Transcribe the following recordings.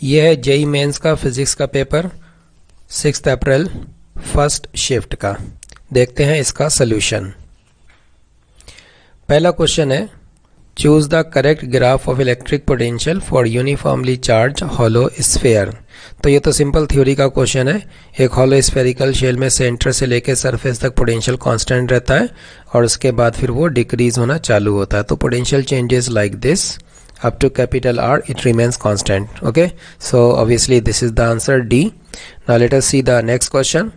ये है JEE mains का फिजिक्स का पेपर 6 अप्रैल फर्स्ट शिफ्ट का। देखते हैं इसका सॉल्यूशन। पहला क्वेश्चन है choose the correct graph of electric potential for uniformly charge hollow sphere. तो ये तो सिंपल थ्योरी का क्वेश्चन है। एक हॉलो स्फेरिकल शेल में सेंटर से लेकर सरफेस तक पोटेंशियल कांस्टेंट रहता है और उसके बाद फिर वो डिक्रीज होना चालू होता है। तो potential changes like this up to capital R, it remains constant. Okay, so obviously this is the answer D. Now let us see the next question.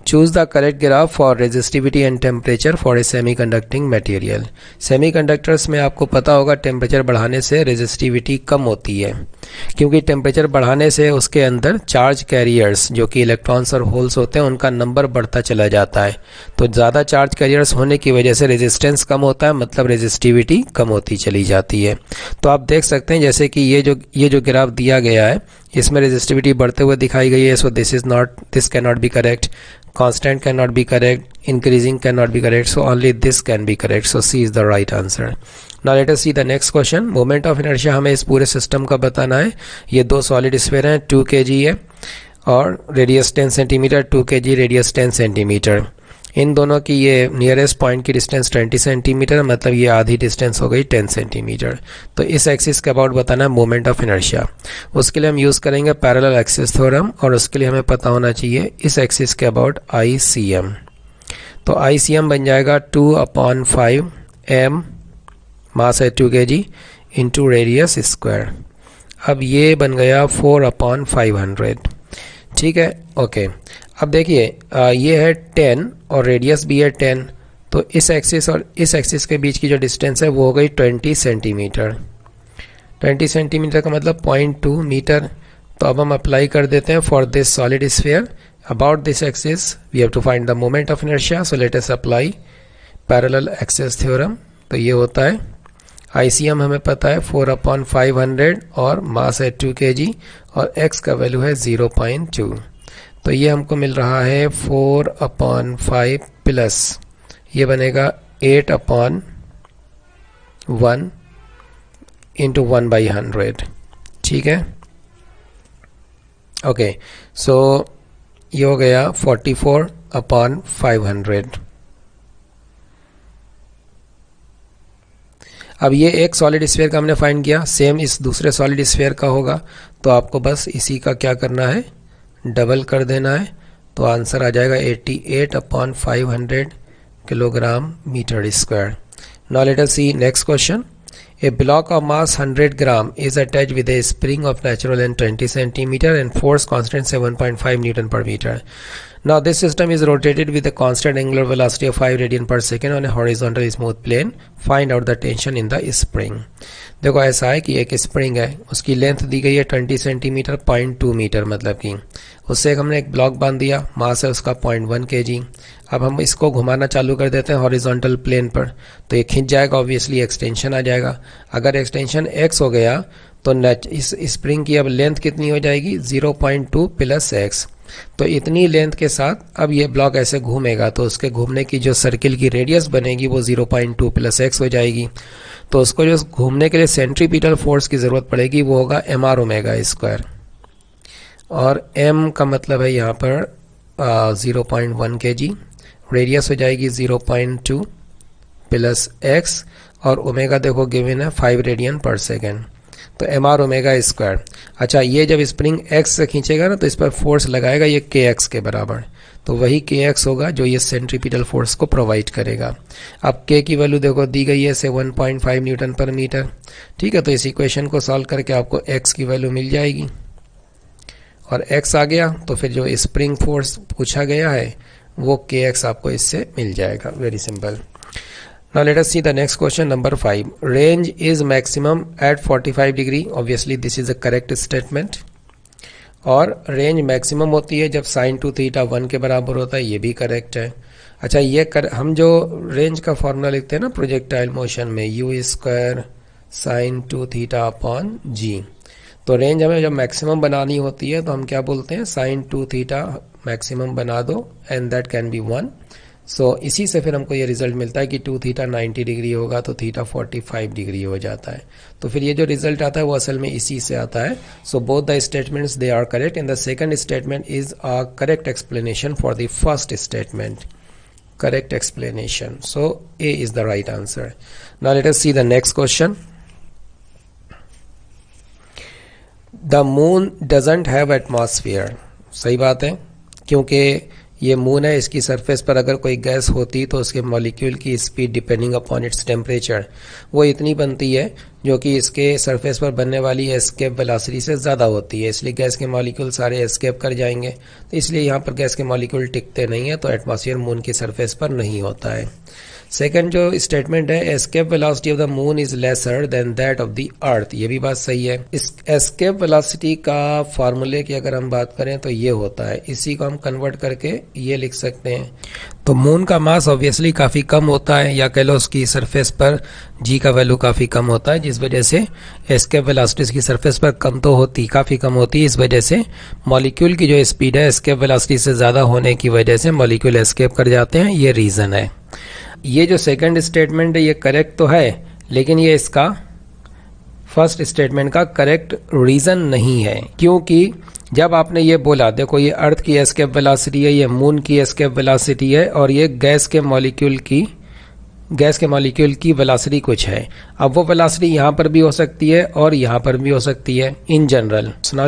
Choose the correct graph for resistivity and temperature for a semiconducting material. Semiconductors में आपको पता होगा temperature बढ़ाने से resistivity कम होती है, क्योंकि temperature बढ़ाने से उसके अंदर चार्ज कैरियर्स जो कि इलेक्ट्रॉन्स और होल्स होते हैं उनका नंबर बढ़ता चला जाता है। तो ज़्यादा चार्ज कैरियर्स होने की वजह से रेजिस्टेंस कम होता है, मतलब रेजिस्टिविटी कम होती चली जाती है। तो आप देख सकते हैं जैसे कि ये जो ग्राफ दिया गया है इसमें रेजिस्टिविटी बढ़ते हुए दिखाई गई है। So this can not be correct, constant cannot be correct, increasing cannot be correct, so only this can be correct. So C is the right answer. Now let us see the next question. Moment of inertia हमें इस पूरे system का बताना है। ये दो solid sphere हैं, 2 kg है और radius 10 centimetre, 2 kg radius 10 centimetre. इन दोनों की ये नियरेस्ट पॉइंट की डिस्टेंस 20 सेंटीमीटर, मतलब ये आधी डिस्टेंस हो गई 10 सेंटीमीटर। तो इस एक्सिस के अबाउट बताना है मोमेंट ऑफ इनर्शिया। उसके लिए हम यूज़ करेंगे पैरेलल एक्सिस थ्योरम और उसके लिए हमें पता होना चाहिए इस एक्सिस के अबाउट ICM। तो ICM बन जाएगा 2/5 m, मास है 2 kg इंटू रेडियस स्क्वायर। अब ये बन गया 4/500। ठीक है, ओके। अब देखिए ये है 10 और रेडियस भी है 10, तो इस एक्सिस और इस एक्सिस के बीच की जो डिस्टेंस है वो हो गई 20 सेंटीमीटर। 20 सेंटीमीटर का मतलब 0.2 मीटर। तो अब हम अप्लाई कर देते हैं for this solid sphere about this axis we have to find the moment of inertia. So let us apply parallel axis theorem. तो ये होता है ICM हमें पता है 4/500 और मास है 2 kg और x का वैल्यू है 0.2। तो ये हमको मिल रहा है 4/5 प्लस ये बनेगा 8/1 इंटू 1/100। ठीक है, ओके। सो ये हो गया 44/500। अब ये एक सॉलिड स्फीयर का हमने फाइंड किया, सेम इस दूसरे सॉलिड स्फीयर का होगा। तो आपको बस इसी का क्या करना है, डबल कर देना है। तो आंसर आ जाएगा 88/500 kilogram metre square. Now let us see next question. A block of mass 100 gram is attached with a spring of natural length 20 centimeter and force constant 7.5 Newton per meter. Now this system is rotated with a constant angular velocity of 5 radian per second on a horizontal smooth plane. Find out the tension in the spring. देखो ऐसा है कि एक spring है, उसकी length दी गई है 20 सेंटीमीटर, 0.2 मीटर, मतलब कि उससे हमने एक ब्लॉक बांध दिया, मास है उसका 0.1 kg। अब हम इसको घुमाना चालू कर देते हैं हॉरिजॉन्टल प्लेन पर, तो ये खिंच जाएगा, ऑब्वियसली एक्सटेंशन आ जाएगा। अगर एक्सटेंशन x हो गया तो इस स्प्रिंग की अब लेंथ कितनी हो जाएगी, 0.2 प्लस x। तो इतनी लेंथ के साथ अब ये ब्लॉक ऐसे घूमेगा तो उसके घूमने की जो सर्किल की रेडियस बनेगी वो 0.2 प्लस x हो जाएगी। तो उसको जो घूमने के लिए सेंट्रीपिटल फोर्स की ज़रूरत पड़ेगी वो होगा mr ओमेगा स्क्वायर, और m का मतलब है यहाँ पर 0.1 kg, रेडियस हो जाएगी 0.2 प्लस x और ओमेगा देखो गिवन है 5 रेडियन पर सेकेंड, तो mr ओमेगा स्क्वायर। अच्छा, ये जब स्प्रिंग x से खींचेगा ना तो इस पर फोर्स लगाएगा ये kx के बराबर, तो वही kx होगा जो ये सेंट्रीपिटल फोर्स को प्रोवाइड करेगा। अब k की वैल्यू देखो दी गई है 7.5 न्यूटन पर मीटर। ठीक है, तो इस इक्वेशन को सॉल्व करके आपको x की वैल्यू मिल जाएगी और x आ गया तो फिर जो स्प्रिंग फोर्स पूछा गया है वो kx आपको इससे मिल जाएगा। Very simple. Now let us see the next question, number 5. Range is maximum at 45 degree. Obviously this is a correct statement. और रेंज मैक्सिमम होती है जब sin 2 थीटा 1 के बराबर होता है, ये भी करेक्ट है। अच्छा, हम जो रेंज का फॉर्मूला लिखते हैं ना प्रोजेक्टाइल मोशन में, u square sin 2 theta upon g। तो रेंज हमें जब मैक्सिमम बनानी होती है तो हम क्या बोलते हैं, sin 2 थीटा मैक्सिमम बना दो एंड दैट कैन बी 1, सो इसी से फिर हमको ये रिजल्ट मिलता है कि 2 थीटा 90 डिग्री होगा तो थीटा 45 डिग्री हो जाता है। तो फिर ये जो रिजल्ट आता है वो असल में इसी से आता है। So both the statements they are correct and the second statement is a correct explanation for the first statement. Correct explanation. So A is the right answer. Now let us see the next question. The moon doesn't have atmosphere. सही बात है, क्योंकि ये moon है, इसकी surface पर अगर कोई गैस होती तो उसके मॉलिक्यूल की speed depending upon its temperature वो इतनी बनती है जो कि इसके सरफेस पर बनने वाली एस्केप वेलोसिटी से ज़्यादा होती है, इसलिए गैस के मॉलिक्यूल सारे एस्केप कर जाएंगे। तो इसलिए यहाँ पर गैस के मॉलिक्यूल टिकते नहीं है, तो एटमॉस्फेयर मून की सरफेस पर नहीं होता है। सेकंड जो स्टेटमेंट है, escape velocity of the moon is lesser than that of the अर्थ, ये भी बात सही है। इस एस्केप वेलोसिटी का फार्मूले की अगर हम बात करें तो ये होता है, इसी को हम कन्वर्ट करके ये लिख सकते हैं। तो मून का मास ऑब्वियसली काफ़ी कम होता है, या कह लो उसकी सरफेस पर जी का वैल्यू काफ़ी कम होता है, जिस वजह से एस्केप वेलोसिटी इसकी सरफेस पर कम तो होती, काफ़ी कम होती है। इस वजह से मॉलिक्यूल की जो स्पीड है एस्केप वेलोसिटी से ज़्यादा होने की वजह से मॉलिक्यूल एस्केप कर जाते हैं, ये रीज़न है। ये जो सेकंड स्टेटमेंट है ये करेक्ट तो है, लेकिन ये इसका फर्स्ट स्टेटमेंट का करेक्ट रीज़न नहीं है, क्योंकि जब आपने ये बोला, देखो ये अर्थ की एस्केप वेलोसिटी है, ये मून की एस्केप वेलोसिटी है, और ये गैस के मॉलिक्यूल की वेलोसिटी कुछ है। अब वो वेलोसिटी यहाँ पर भी हो सकती है और यहाँ पर भी हो सकती है in general. So now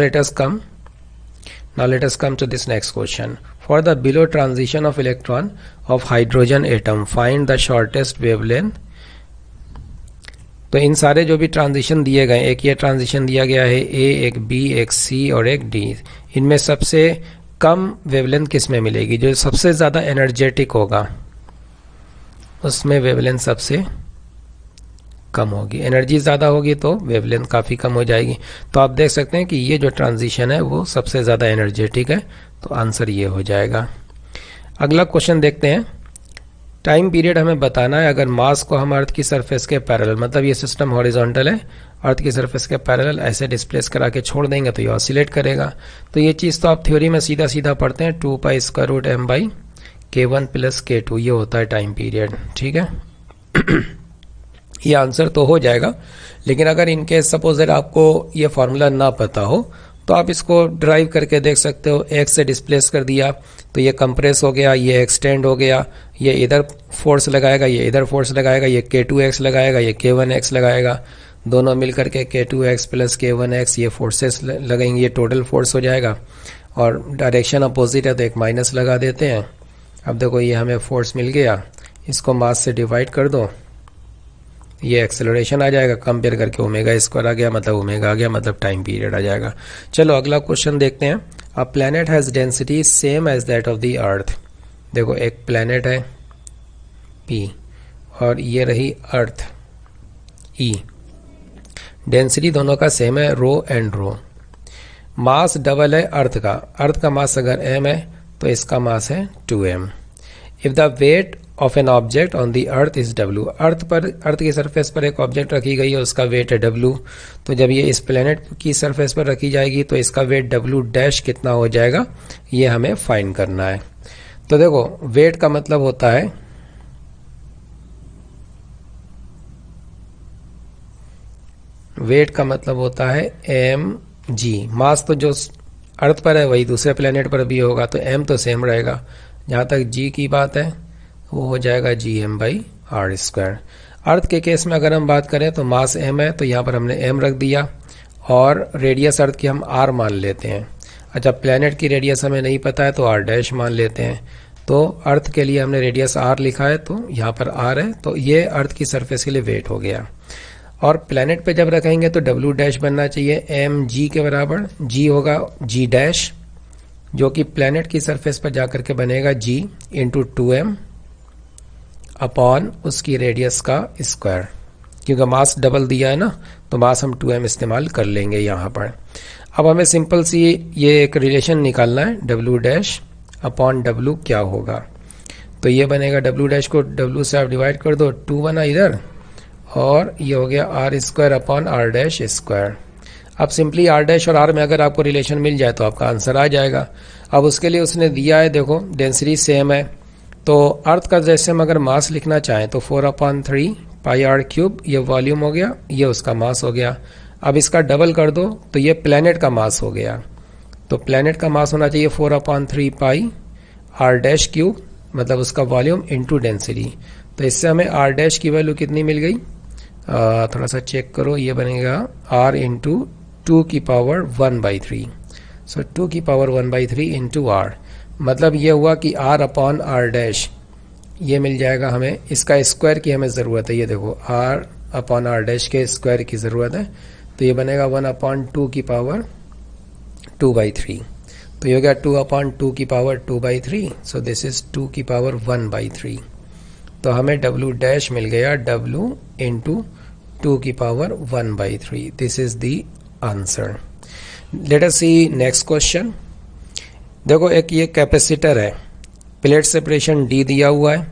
let us come to this next question. For the below transition of electron of hydrogen atom, find the shortest wavelength. तो इन सारे जो भी ट्रांजिशन दिए गए, एक ये ट्रांजिशन दिया गया है A, एक B, एक C और एक D, इनमें सबसे कम वेवलेंथ किस में मिलेगी? जो सबसे ज़्यादा एनर्जेटिक होगा उसमें वेवलेंथ सबसे कम होगी, एनर्जी ज़्यादा होगी तो वेवलेंथ काफ़ी कम हो जाएगी। तो आप देख सकते हैं कि ये जो ट्रांजिशन है वो सबसे ज़्यादा एनर्जेटिक है, तो आंसर ये हो जाएगा। अगला क्वेश्चन देखते हैं। टाइम पीरियड हमें बताना है, अगर मास को हम अर्थ की सरफेस के पैरेलल, मतलब ये सिस्टम हॉरिजॉन्टल है, अर्थ की सरफेस के पैरेलल ऐसे डिस्प्लेस करा के छोड़ देंगे तो ये ऑसिलेट करेगा। तो ये चीज़ तो आप थ्योरी में सीधा सीधा पढ़ते हैं, 2π√m/k1 + k2, ये होता है टाइम पीरियड, ठीक है। ये आंसर तो हो जाएगा, लेकिन अगर इनकेस सपोज आपको ये फार्मूला ना पता हो तो आप इसको ड्राइव करके देख सकते हो। एक्स से डिस्प्लेस कर दिया तो ये कंप्रेस हो गया, ये एक्सटेंड हो गया, ये इधर फोर्स लगाएगा, ये इधर फोर्स लगाएगा, ये k2x लगाएगा, ये k1x लगाएगा, दोनों मिलकर के k2x + k1x ये फोर्सेस लगेंगे, ये टोटल फोर्स हो जाएगा। और डायरेक्शन अपोजिट है तो एक माइनस लगा देते हैं। अब देखो ये हमें फोर्स मिल गया, इसको मास से डिवाइड कर दो, ये एक्सेलरेशन आ जाएगा, कंपेयर करके ω² आ गया, मतलब ओमेगा आ गया, मतलब टाइम पीरियड आ जाएगा। चलो अगला क्वेश्चन देखते हैं। A planet has density same as that of the earth. देखो एक प्लैनेट है P और ये रही अर्थ E, डेंसिटी दोनों का सेम है, row and row. Mass double है अर्थ का मास अगर m है तो इसका मास है 2m। If the weight of an object on the earth is W, अर्थ की सरफेस पर एक ऑब्जेक्ट रखी गई है, उसका वेट है W। तो जब ये इस प्लेनेट की सरफेस पर रखी जाएगी तो इसका वेट W' कितना हो जाएगा, ये हमें फाइंड करना है। तो देखो वेट का मतलब होता है mg। मास तो जो अर्थ पर है वही दूसरे प्लेनेट पर भी होगा, तो m तो सेम रहेगा। जहाँ तक g की बात है वो हो जाएगा gm/r²। अर्थ के केस में अगर हम बात करें तो मास m है, तो यहाँ पर हमने m रख दिया, और रेडियस अर्थ की हम r मान लेते हैं। अच्छा प्लेनेट की रेडियस हमें नहीं पता है तो r' मान लेते हैं। तो अर्थ के लिए हमने रेडियस r लिखा है, तो यहाँ पर r है, तो ये अर्थ की सरफेस के लिए वेट हो गया। और प्लेनेट पे जब रखेंगे तो W' बनना चाहिए mg के बराबर, g होगा g', जो कि प्लेनेट की सरफेस पर जाकर के बनेगा g × 2m अपॉन उसकी रेडियस का स्क्वायर, क्योंकि मास डबल दिया है ना, तो मास हम 2m इस्तेमाल कर लेंगे यहाँ पर। अब हमें सिंपल सी ये एक रिलेशन निकालना है, W' अपॉन W क्या होगा। तो ये बनेगा W' को W से आप डिवाइड कर दो, 2 बना इधर, और ये हो गया r² अपॉन r'²। अब सिंपली r' और r में अगर आपको रिलेशन मिल जाए तो आपका आंसर आ जाएगा। अब उसके लिए उसने दिया है, देखो डेंसिटी सेम है, तो अर्थ का जैसे हम अगर मास लिखना चाहें तो 4/3 पाई आर क्यूब, ये वॉल्यूम हो गया, ये उसका मास हो गया। अब इसका डबल कर दो तो ये प्लैनेट का मास हो गया। तो प्लैनेट का मास होना चाहिए 4/3 पाई आर डैश क्यूब, मतलब उसका वॉल्यूम इंटू डेंसिटी। तो इससे हमें आर डैश की वैल्यू कितनी मिल गई, थोड़ा सा चेक करो, ये बनेगा r into 2⁻⁴। So 2⁻⁴ into r, मतलब ये हुआ कि आर अपॉन आर डैश ये मिल जाएगा हमें, इसका स्क्वायर की हमें ज़रूरत है। ये देखो आर अपॉन आर डैश के स्क्वायर की ज़रूरत है, तो ये बनेगा 1/2⁻²/3। तो ये हो गया 2/2⁻²/3। So this is 2⁻⁴। तो हमें W डैश मिल गया W into 2⁻⁴। This is the answer. Let us see next question. देखो एक ये कैपेसिटर है, प्लेट सेपरेशन D दिया हुआ है,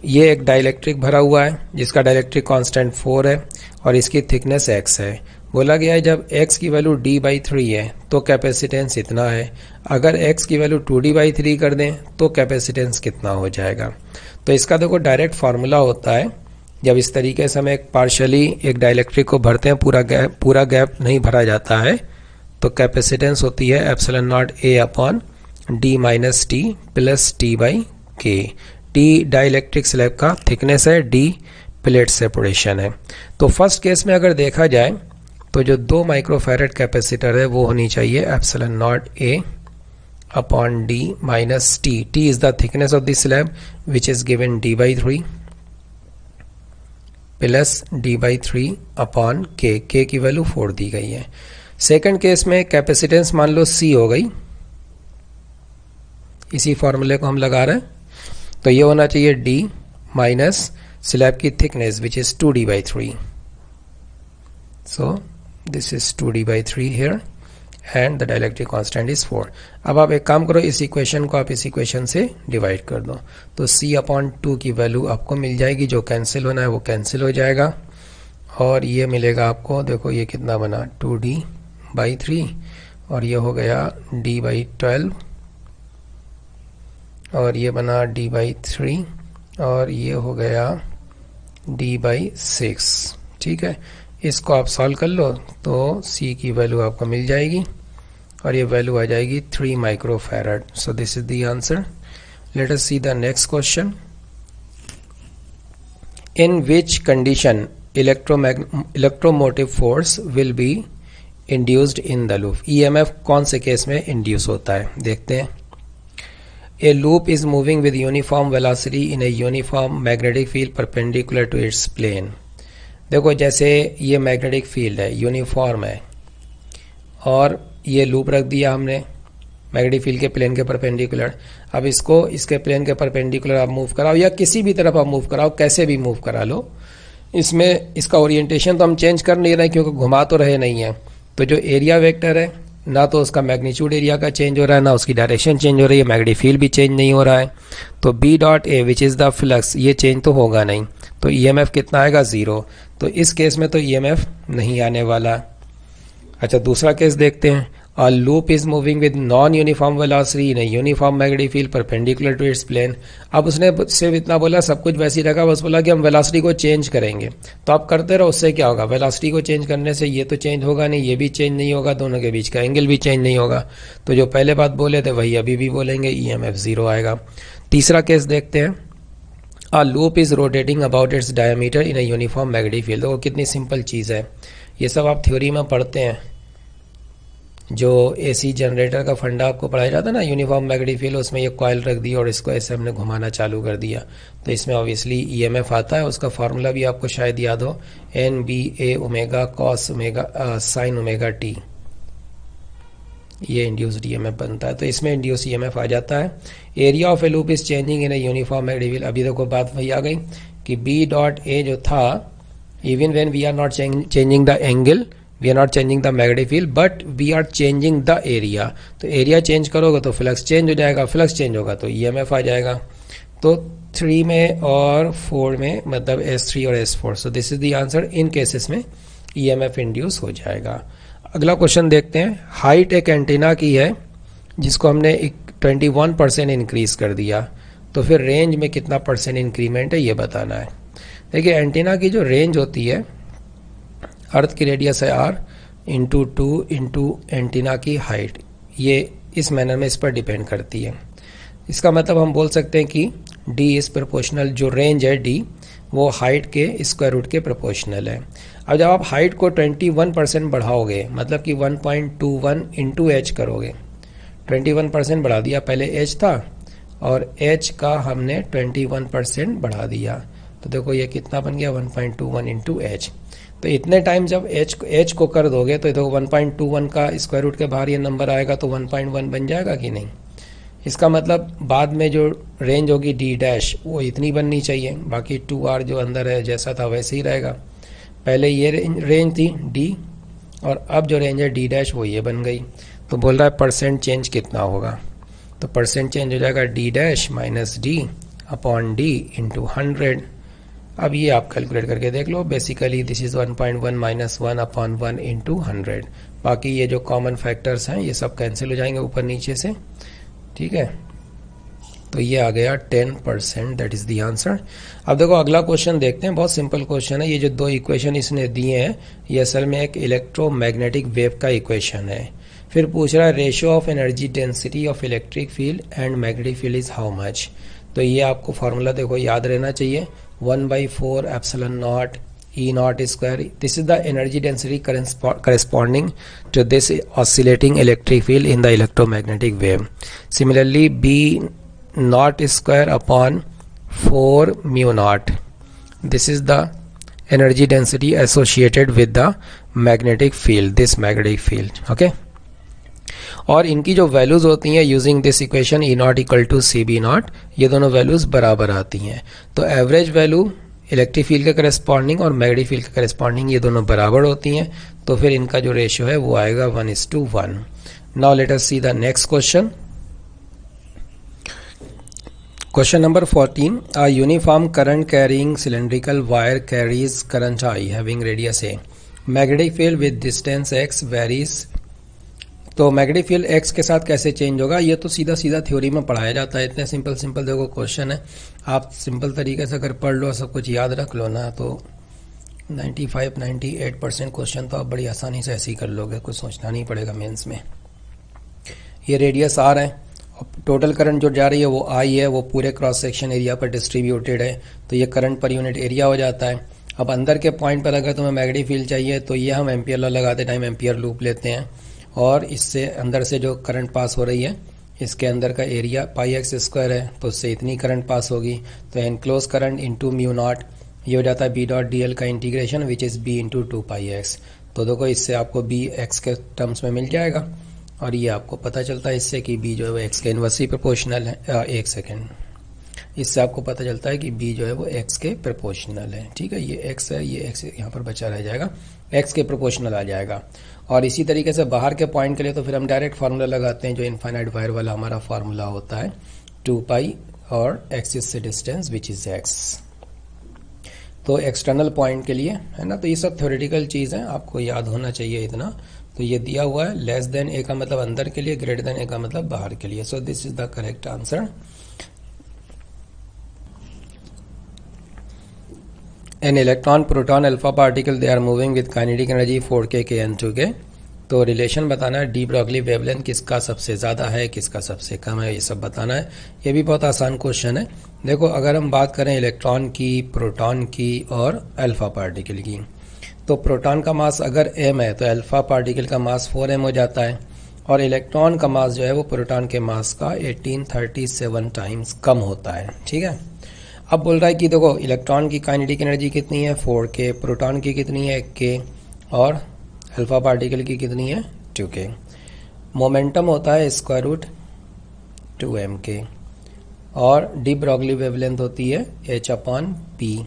ये एक डाइलेक्ट्रिक भरा हुआ है जिसका डाइलेक्ट्रिक कांस्टेंट 4 है और इसकी थिकनेस x है। बोला गया है जब x की वैल्यू D/3 है तो कैपेसिटेंस इतना है, अगर x की वैल्यू 2D/3 कर दें तो कैपेसिटेंस कितना हो जाएगा। तो इसका देखो डायरेक्ट फार्मूला होता है, जब इस तरीके से हम एक पार्शली एक डाइलेक्ट्रिक को भरते हैं, पूरा गैप नहीं भरा जाता है, तो कैपेसिटेंस होती है ε0A/d-t plus t/k। t dielectric slab का थिकनेस है, d प्लेट सेपरेशन है। तो फर्स्ट केस में अगर देखा जाए तो जो 2 माइक्रोफैरेड कैपेसिटर है वो होनी चाहिए ε0A/d - t is the thickness of the slab which is given d/3 plus d/3/k, k की वैल्यू 4 दी गई है। सेकंड केस में कैपेसिटेंस मान लो c हो गई, इसी फॉर्मूले को हम लगा रहे हैं, तो ये होना चाहिए d माइनस स्लैब की thickness which is 2d/3। So this is 2d/3 here and the dielectric constant is 4। अब आप एक काम करो, इस इक्वेशन को आप इस इक्वेशन से डिवाइड कर दो, तो c/2 की वैल्यू आपको मिल जाएगी, जो कैंसिल होना है वो कैंसिल हो जाएगा और ये मिलेगा आपको, देखो ये कितना बना 2d/3 और ये हो गया d/12 और ये बना d/3 और ये हो गया d/6। ठीक है, इसको आप सॉल्व कर लो तो c की वैल्यू आपको मिल जाएगी और ये वैल्यू आ जाएगी 3 microfarad. So this is the answer. Let us see the next question. In which condition electromotive force will be induced in the loop. EMF कौन से केस में इंड्यूस होता है देखते हैं। A loop is moving with uniform velocity in a uniform magnetic field perpendicular to its plane। देखो जैसे ये मैग्नेटिक फील्ड है, यूनिफॉर्म है और ये लूप रख दिया हमने मैग्नेटिक फील्ड के प्लेन के परपेंडिकुलर। अब इसको इसके प्लेन के परपेंडिकुलर आप मूव कराओ या किसी भी तरफ आप मूव कराओ, कैसे भी मूव करा लो, इसमें इसका ओरिएंटेशन तो हम चेंज कर नहीं रहे क्योंकि घुमा तो रहे नहीं है। तो जो एरिया वेक्टर है ना तो उसका मैग्नीट्यूड एरिया का चेंज हो रहा है ना उसकी डायरेक्शन चेंज हो रही है, मैग्नेटिक फील्ड भी चेंज नहीं हो रहा है। तो B.A which is the flux, ये चेंज तो होगा नहीं, तो EMF कितना आएगा 0। तो इस केस में तो EMF नहीं आने वाला। अच्छा दूसरा केस देखते हैं। A loop is moving with non-uniform velocity in a uniform magnetic field perpendicular to its plane। अब उसने सिर्फ इतना बोला, सब कुछ वैसे ही रखा, बस बोला कि हम वेलोसिटी को चेंज करेंगे। तो आप करते रहो, उससे क्या होगा, वेलोसिटी को चेंज करने से ये तो चेंज होगा नहीं, ये भी चेंज नहीं होगा, दोनों के बीच का एंगल भी चेंज नहीं होगा। तो जो पहले बात बोले थे वही अभी भी बोलेंगे, EMF 0 आएगा। तीसरा केस देखते हैं। A loop is rotating about its diameter in a uniform magnetic field। तो कितनी सिंपल चीज़ है, ये सब आप थ्योरी में पढ़ते हैं। जो AC जनरेटर का फंडा आपको पढ़ाया जाता है ना, यूनिफॉर्म मैग्नेटिक फील्ड, उसमें ये कॉइल रख दिया और इसको ऐसे हमने घुमाना चालू कर दिया, तो इसमें ऑब्वियसली EMF आता है। उसका फार्मूला भी आपको शायद याद हो, NBA omega cos omega sine omega t, ये इंड्यूस्ड EMF बनता है। तो इसमें इंड्यूस EMF आ जाता है। Area of A loop is changing in a uniform magnetic field. अभी देखो बात वही आ गई कि B.A जो था, even when we are not changing the angle, we are not changing the magnetic field, but we are changing the area. तो area change करोगे तो फ्लक्स चेंज हो जाएगा, फ्लक्स चेंज होगा तो EMF आ जाएगा। तो 3 में और 4 में, मतलब S3 और S4। So this is the answer. In cases में EMF इंड्यूस हो जाएगा। अगला क्वेश्चन देखते हैं। हाइट एक एंटीना की है जिसको हमने 21% इंक्रीज कर दिया, तो फिर रेंज में कितना % इंक्रीमेंट है ये बताना है। देखिए एंटीना की जो रेंज होती है, अर्थ की रेडियस है r इंटू 2 इंटू एंटीना की हाइट, ये इस मैनर में इस पर डिपेंड करती है। इसका मतलब हम बोल सकते हैं कि d इज प्रोपोर्शनल, जो रेंज है d वो हाइट के स्क्वायर रूट के प्रोपोर्शनल है। अब जब आप हाइट को 21% बढ़ाओगे, मतलब कि 1.21 इंटू एच करोगे, 21% बढ़ा दिया, पहले h था और h का हमने 21% बढ़ा दिया, तो देखो ये कितना बन गया 1.21 इंटू एच। तो इतने टाइम जब h को कर दोगे तो देखो 1.21 का स्क्वायर रूट के बाहर ये नंबर आएगा तो 1.1 बन जाएगा कि नहीं। इसका मतलब बाद में जो रेंज होगी d डैश वो इतनी बननी चाहिए, बाकी 2r जो अंदर है जैसा था वैसे ही रहेगा। पहले ये रेंज थी d और अब जो रेंज है d डैश वो ये बन गई। तो बोल रहा है परसेंट चेंज कितना होगा, तो परसेंट चेंज हो जाएगा d dash minus d upon d into 100। अब ये आप कैलकुलेट करके देख लो, basically this is 1.1 minus 1 upon 1 into 100। बाकी ये जो कॉमन फैक्टर्स हैं ये सब कैंसिल हो जाएंगे ऊपर नीचे से, ठीक है। तो ये आ गया 10%, दैट इज द आंसर। अब देखो अगला क्वेश्चन देखते हैं, बहुत सिंपल क्वेश्चन है। ये जो दो इक्वेशन इसने दिए हैं ये असल में एक इलेक्ट्रोमैग्नेटिक वेव का इक्वेशन है। फिर पूछ रहा है ratio of energy density of electric field and magnetic field is how much. तो ये आपको फॉर्मूला देखो याद रहना चाहिए, 1/4 epsilon not E naught square. This is the energy density corresponding to this oscillating electric field in the electromagnetic wave. Similarly, B naught square upon 4 mu naught. This is the energy density associated with the magnetic field, this magnetic field. Okay. और इनकी जो values होती हैं using this equation E naught equal to CB naught, ये दोनों values बराबर आती हैं। तो एवरेज वैल्यू इलेक्ट्रिक फील्ड के करस्पॉन्डिंग और मैग्नेटिक फील्ड के करस्पॉन्डिंग ये दोनों बराबर होती हैं, तो फिर इनका जो रेशियो है वो आएगा 1:1। Now let us see the next question. Question number 14, a uniform current carrying cylindrical wire carries current I having radius A, magnetic field with distance x varies. तो मैग्नेटिक फील्ड x के साथ कैसे change होगा, ये तो सीधा सीधा theory में पढ़ाया जाता है। इतने सिंपल देखो क्वेश्चन है, आप सिंपल तरीके से अगर पढ़ लो, सब कुछ याद रख लो ना, तो 95-98% क्वेश्चन तो आप बड़ी आसानी से ऐसे ही कर लोगे, कुछ सोचना नहीं पड़ेगा मेंस में। ये रेडियस R है, टोटल करंट जो जा रही है वो I है, वो पूरे क्रॉस सेक्शन एरिया पर डिस्ट्रीब्यूटेड है, तो ये करंट पर यूनिट एरिया हो जाता है। अब अंदर के पॉइंट पर अगर तुम्हें मैग्नेटिक फील्ड चाहिए तो ये हम एम्पियर लॉ लगाते टाइम एम्पियर लूप लेते हैं, और इससे अंदर से जो करंट पास हो रही है इसके अंदर का एरिया πx² है, तो उससे इतनी करंट पास होगी। तो enclose current into mu naught, ये हो जाता है b डॉट dl का integration which is b into 2πx। तो देखो इससे आपको b x के टर्म्स में मिल जाएगा, और ये आपको पता चलता है इससे कि b जो है वो x के इनवर्सली प्रोपोर्शनल है। एक सेकेंड, इससे आपको पता चलता है कि b जो है वो x के प्रोपोर्शनल है, ठीक है। ये x है, ये x यहाँ पर बचा रह जाएगा, x के प्रोपोर्शनल आ जाएगा। और इसी तरीके से बाहर के पॉइंट के लिए तो फिर हम डायरेक्ट फार्मूला लगाते हैं, जो इनफाइनाइट वायर वाला हमारा फार्मूला होता है 2π और एक्सिस से डिस्टेंस विच इज x। तो एक्सटर्नल पॉइंट के लिए है ना, तो ये सब थ्योरेटिकल चीज़ है, आपको याद होना चाहिए इतना। तो ये दिया हुआ है, लेस देन a का मतलब अंदर के लिए, ग्रेटर देन a का मतलब बाहर के लिए। सो this is the correct answer. An electron, proton, alpha particle they are moving with kinetic energy 4k kn 2k। तो रिलेशन बताना है, डी ब्रॉगली वेवलेंथ किसका सबसे ज़्यादा है, किसका सबसे कम है, ये सब बताना है। ये भी बहुत आसान क्वेश्चन है। देखो अगर हम बात करें इलेक्ट्रॉन की, प्रोटॉन की और अल्फा पार्टिकल की, तो प्रोटॉन का मास अगर m है तो अल्फा पार्टिकल का मास 4m हो जाता है, और इलेक्ट्रॉन का मास जो है वो प्रोटॉन के मास का 1837 टाइम्स कम होता है, ठीक है। अब बोल रहा है कि देखो इलेक्ट्रॉन की काइनेटिक एनर्जी कितनी है 4k, प्रोटॉन की कितनी है k, और अल्फा पार्टिकल की कितनी है 2k। मोमेंटम होता है स्क्वायर रूट 2m k, और डी ब्रॉगली वेवलेंथ होती है h/p,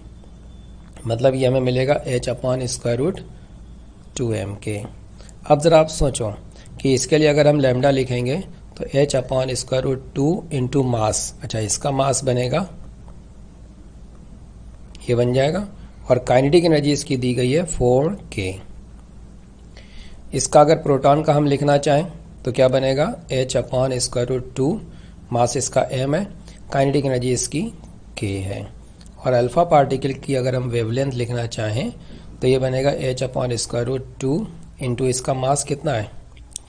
मतलब ये हमें मिलेगा h/स्क्वायर रूट 2m k। अब ज़रा आप सोचो कि इसके लिए अगर हम लैम्डा लिखेंगे तो h/स्क्वायर रूट 2 इंटू मास, अच्छा इसका मास बनेगा, ये बन जाएगा, और काइनेटिक एनर्जी इसकी दी गई है 4k। इसका अगर प्रोटॉन का हम लिखना चाहें तो क्या बनेगा, h/स्क्वायर रूट 2, मास इसका m है, काइनेटिक एनर्जी इसकी k है। और अल्फा पार्टिकल की अगर हम वेवलेंथ लिखना चाहें तो ये बनेगा h/√2 इंटू इसका मास कितना है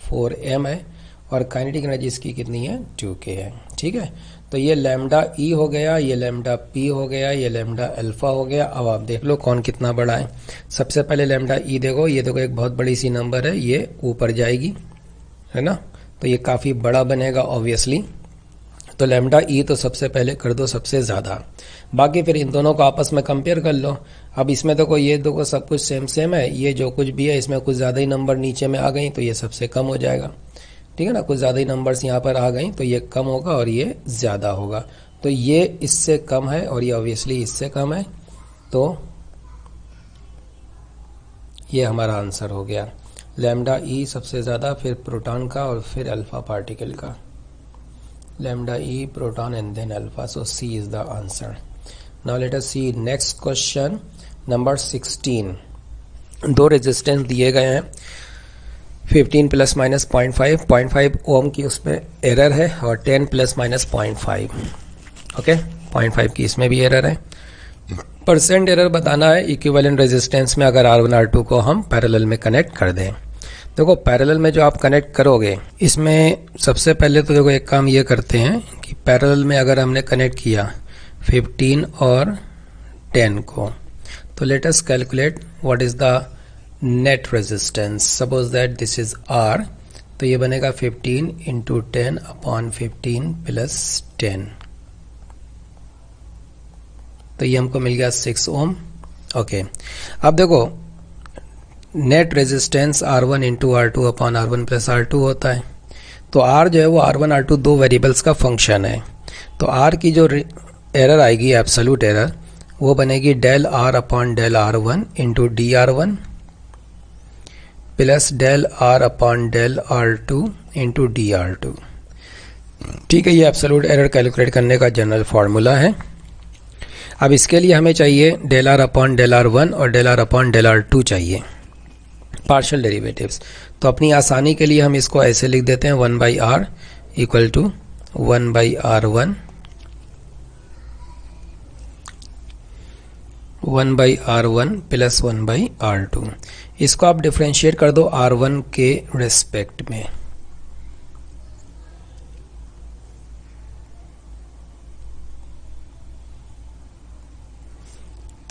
4m है और काइनेटिक एनर्जी इसकी कितनी है 2k है। ठीक है, तो ये लैम्डा ई हो गया, ये लैम्डा पी हो गया, ये लैम्डा अल्फा हो गया। अब आप देख लो कौन कितना बड़ा है। सबसे पहले लैम्डा ई देखो, ये देखो एक बहुत बड़ी सी नंबर है, ये ऊपर जाएगी, है ना, तो ये काफ़ी बड़ा बनेगा ऑब्वियसली। तो लैम्डा ई तो सबसे पहले कर दो सबसे ज़्यादा, बाकी फिर इन दोनों को आपस में कंपेयर कर लो। अब इसमें देखो ये देखो सब कुछ सेम सेम है, ये जो कुछ भी है इसमें कुछ ज़्यादा ही नंबर नीचे में आ गई तो ये सबसे कम हो जाएगा। ठीक है ना, कुछ ज़्यादा ही नंबर्स यहाँ पर आ गई तो ये कम होगा और ये ज़्यादा होगा। तो ये इससे कम है और ये ऑब्वियसली इससे कम है, तो ये हमारा आंसर हो गया। लैम्डा ई सबसे ज़्यादा, फिर प्रोटॉन का और फिर अल्फा पार्टिकल का। Lambda E, proton and then alpha, so C is the answer. Now let us see next question number 16। दो रेजिस्टेंस दिए गए हैं 15 प्लस माइनस 0.5 ओम की उसमें एरर है और 10 प्लस माइनस 0.5 ओके 0.5 की इसमें भी एरर है। परसेंट एरर बताना है इक्विवेलेंट रेजिस्टेंस में अगर R1 R2 को हम पैरेलल में कनेक्ट कर दें। देखो पैरेलल में जो आप कनेक्ट करोगे इसमें सबसे पहले तो देखो एक काम ये करते हैं कि पैरेलल में अगर हमने कनेक्ट किया 15 और 10 को, तो let us calculate what is the net resistance. Suppose that this is R, तो ये बनेगा 15 इंटू 10 अपॉन 15 प्लस 10, तो ये हमको मिल गया 6 ओम। ओके, अब देखो net resistance R1 into R2 upon R1 plus R2 होता है। तो R जो है वो R1 R2 दो वेरिएबल्स का फंक्शन है, तो R की जो एरर आएगी एब्सोल्यूट एरर वो बनेगी del R upon del R1 into DR1 plus del R upon del R2 into DR2। ठीक है, ये एब्सोल्यूट एरर कैलकुलेट करने का जनरल फार्मूला है। अब इसके लिए हमें चाहिए del R upon del R1 और del R upon del R2 चाहिए पार्शियल डेरिवेटिव्स। तो अपनी आसानी के लिए हम इसको ऐसे लिख देते हैं 1/R equal to 1/R1 1/R1 plus 1/R2। इसको आप डिफ्रेंशिएट कर दो R1 के रेस्पेक्ट में।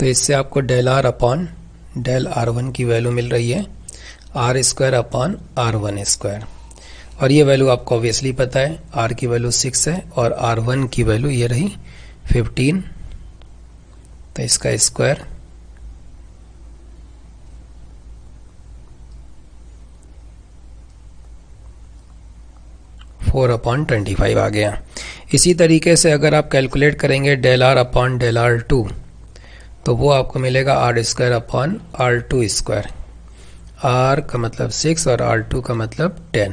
तो इससे आपको del R upon del R1 की वैल्यू मिल रही है R² अपॉन R1 स्क्वायर, और ये वैल्यू आपको ऑब्वियसली पता है R की वैल्यू 6 है और R1 की वैल्यू ये रही 15, तो इसका स्क्वायर फोर अपॉन 25 आ गया। इसी तरीके से अगर आप कैलकुलेट करेंगे del R upon del R2 तो वो आपको मिलेगा R² upon R2 square. R का मतलब 6 और R2 का मतलब 10।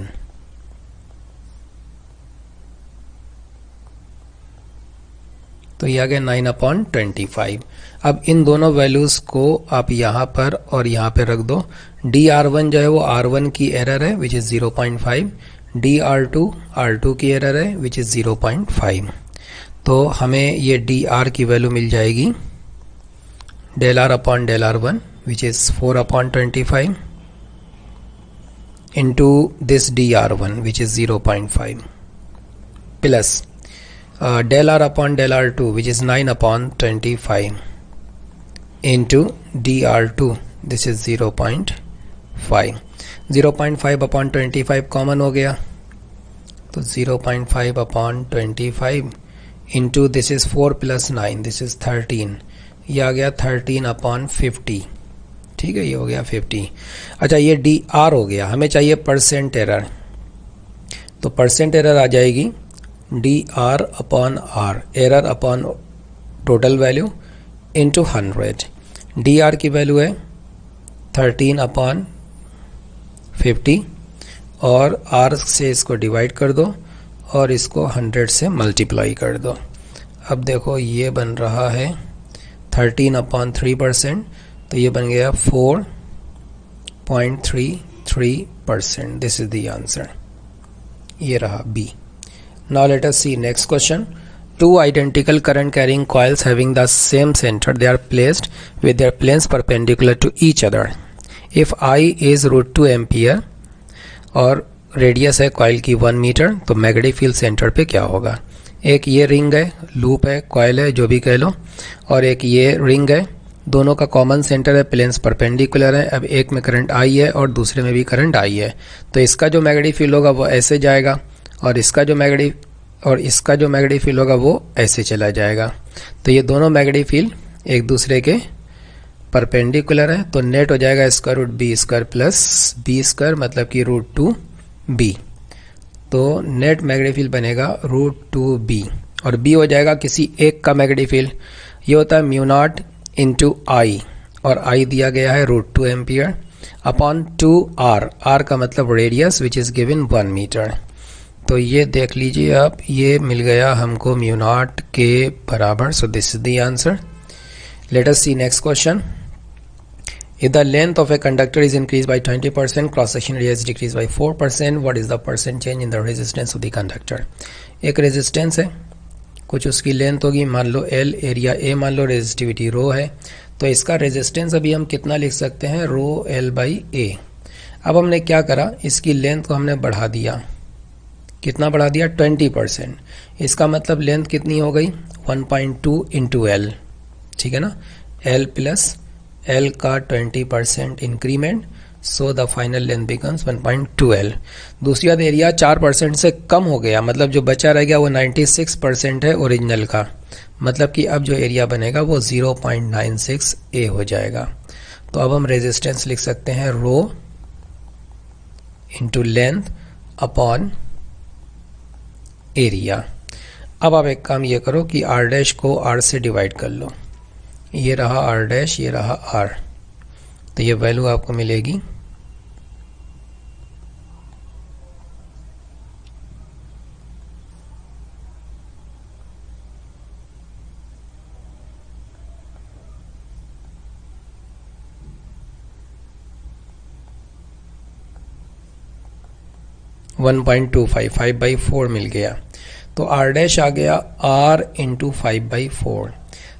तो ये आ गया 9 अपॉन 25। अब इन दोनों वैल्यूज़ को आप यहाँ पर और यहाँ पे रख दो। DR1 जो है वो R1 की एरर है विच इज़ 0.5, DR2 R2 की एरर है विच इज़ 0.5। तो हमें ये DR की वैल्यू मिल जाएगी del R upon del R1 which is 4 upon 25 into this DR1 which is 0.5 plus del R upon del R2 which is 9 upon 25 into DR2 this is 0.5 0.5 upon 25 common हो गया, तो 0.5 upon 25 into this is 4 plus 9 this is 13, ये आ गया 13 upon 50। ठीक है, ये हो गया 50। अच्छा, ये DR हो गया, हमें चाहिए परसेंट एरर, तो परसेंट एरर आ जाएगी DR upon R, error upon total value into 100। DR की वैल्यू है 13 अपॉन 50 और R से इसको डिवाइड कर दो और इसको 100 से मल्टीप्लाई कर दो। अब देखो ये बन रहा है 13 अपॉन 3%, तो ये बन गया 4.33%। दिस इज द आंसर, ये रहा B। Now let us see next question Two identical current carrying coils having the same center, they are placed with their planes perpendicular to each other. If I is √2 ampere और radius है coil की 1 metre, तो magnetic field centre पे क्या होगा? एक ये ring है, लूप है, कॉइल है, जो भी कह लो, और एक ये रिंग है, दोनों का कॉमन सेंटर है, प्लेन्स परपेंडिकुलर है। अब एक में करंट आई है और दूसरे में भी करंट आई है, तो इसका जो मैग्नेटिक फील्ड होगा वो ऐसे जाएगा और इसका जो मैग्नेटिक फील्ड होगा वो ऐसे चला जाएगा। तो ये दोनों मैग्नेटिक फील्ड एक दूसरे के परपेंडिकुलर है, तो नेट हो जाएगा square root B square plus B square, मतलब कि √2b। तो नेट मैग्नेटिक फील्ड बनेगा √2b और b हो जाएगा किसी एक का मैग्नेटिक फील्ड। ये होता है μ0 इंटू आई, और आई दिया गया है √2 एम्पियर अपॉन 2r, r का मतलब radius which is given 1 metre. तो ये देख लीजिए आप, ये मिल गया हमको μ0 के बराबर। So this is the answer. Let us see next question. If the length of a conductor is increased by 20%, cross-section area is decreased by 4%, what is the percent change in the resistance of the conductor? एक resistance है, कुछ उसकी length होगी, मान लो L, area A मान लो, resistivity रो है, तो इसका रेजिस्टेंस अभी हम कितना लिख सकते हैं? ρL/A। अब हमने क्या करा, इसकी लेंथ को हमने बढ़ा दिया, कितना बढ़ा दिया? 20%। इसका मतलब लेंथ कितनी हो गई? 1.2 इंटू L, ठीक है ना? L प्लस L का 20% increment, so the final length becomes 1.2 L। दूसरी बात, एरिया 4% से कम हो गया, मतलब जो बचा रह गया वो 96% है ओरिजिनल का, मतलब कि अब जो एरिया बनेगा वो 0.96 A हो जाएगा। तो अब हम रेजिस्टेंस लिख सकते हैं rho into length upon area. अब आप एक काम ये करो कि R डैश को R से डिवाइड कर लो, ये रहा R डैश, ये रहा R, तो ये वैल्यू आपको मिलेगी 1.25, 5/4 मिल गया। तो R डैश आ गया R इंटू 5/4,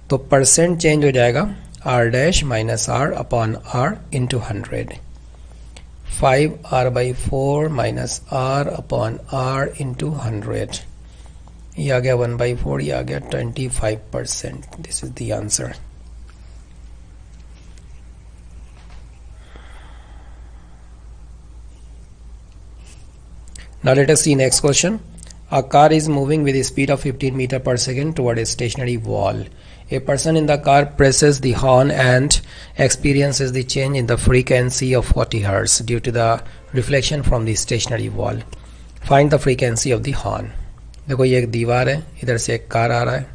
तो परसेंट चेंज हो जाएगा R dash minus R upon R into 100। 5R/4 minus R upon R into 100, ये आ गया 1/4, ये आ गया 25%। This is the answer. Now let us see next question. A car is moving with a speed of 15 meter per second toward a stationary wall. A person in the car presses the horn and experiences the change in the frequency of 40 Hz due to the reflection from the stationary wall. Find the frequency of the horn. देखो ये एक दीवार है, इधर से एक car आ रहा है,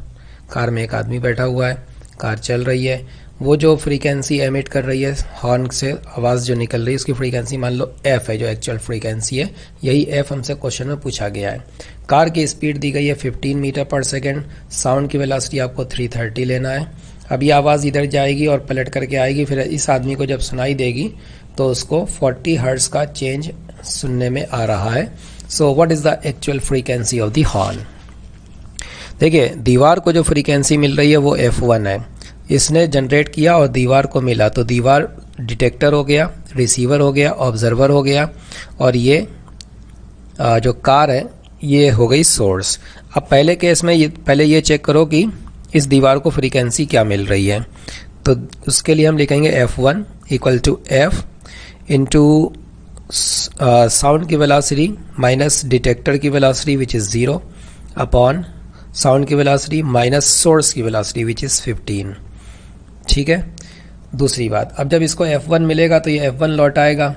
कार में एक आदमी बैठा हुआ है, कार चल रही है, वो जो फ्रीक्वेंसी एमिट कर रही है हॉर्न से आवाज़ जो निकल रही है उसकी फ्रीक्वेंसी मान लो f है, जो एक्चुअल फ्रीक्वेंसी है, यही f हमसे क्वेश्चन में पूछा गया है। कार की स्पीड दी गई है 15 मीटर पर सेकेंड, साउंड की वेलोसिटी आपको 330 लेना है। अब ये आवाज़ इधर जाएगी और पलट करके आएगी, फिर इस आदमी को जब सुनाई देगी तो उसको 40 हर्ट्ज का चेंज सुनने में आ रहा है। So what is the actual frequency of the horn? देखिए दीवार को जो फ्रीक्वेंसी मिल रही है वो f1 है, इसने जनरेट किया और दीवार को मिला, तो दीवार डिटेक्टर हो गया, रिसीवर हो गया, ऑब्जर्वर हो गया, और ये जो कार है ये हो गई सोर्स। अब पहले केस में पहले ये चेक करो कि इस दीवार को फ्रीक्वेंसी क्या मिल रही है, तो उसके लिए हम लिखेंगे f1 equal to f into sound की वेलोसिटी माइनस डिटेक्टर की velocity which is 0 upon sound की वेलोसिटी माइनस सोर्स की वेलोसिटी विच इज़ 15। ठीक है। दूसरी बात, अब जब इसको f1 मिलेगा तो ये f1 लौट आएगा।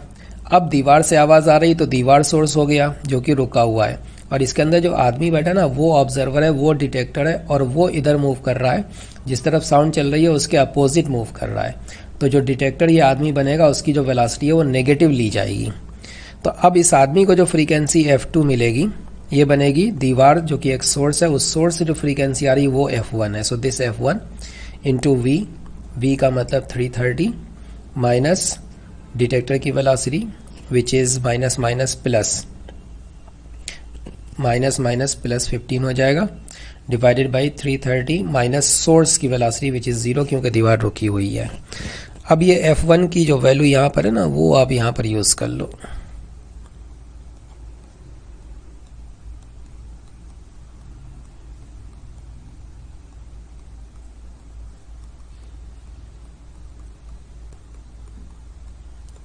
अब दीवार से आवाज़ आ रही तो दीवार सोर्स हो गया जो कि रुका हुआ है, और इसके अंदर जो आदमी बैठा ना वो ऑब्जर्वर है, वो डिटेक्टर है, और वो इधर मूव कर रहा है, जिस तरफ साउंड चल रही है उसके अपोजिट मूव कर रहा है। तो जो डिटेक्टर ये आदमी बनेगा उसकी जो वेलोसिटी है वो नेगेटिव ली जाएगी। तो अब इस आदमी को जो फ्रीक्वेंसी f2 मिलेगी ये बनेगी दीवार जो कि एक सोर्स है, उस सोर्स से जो फ्रीक्वेंसी आ रही है वो f1 है। So this f1 into v का मतलब 330 माइनस डिटेक्टर की velocity which is minus minus plus 15 हो जाएगा, डिवाइडेड बाई 330 माइनस सोर्स की वेलोसिटी विच इज़ 0 क्योंकि दीवार रुकी हुई है। अब ये F1 की जो वैल्यू यहाँ पर है ना वो आप यहाँ पर यूज़ कर लो।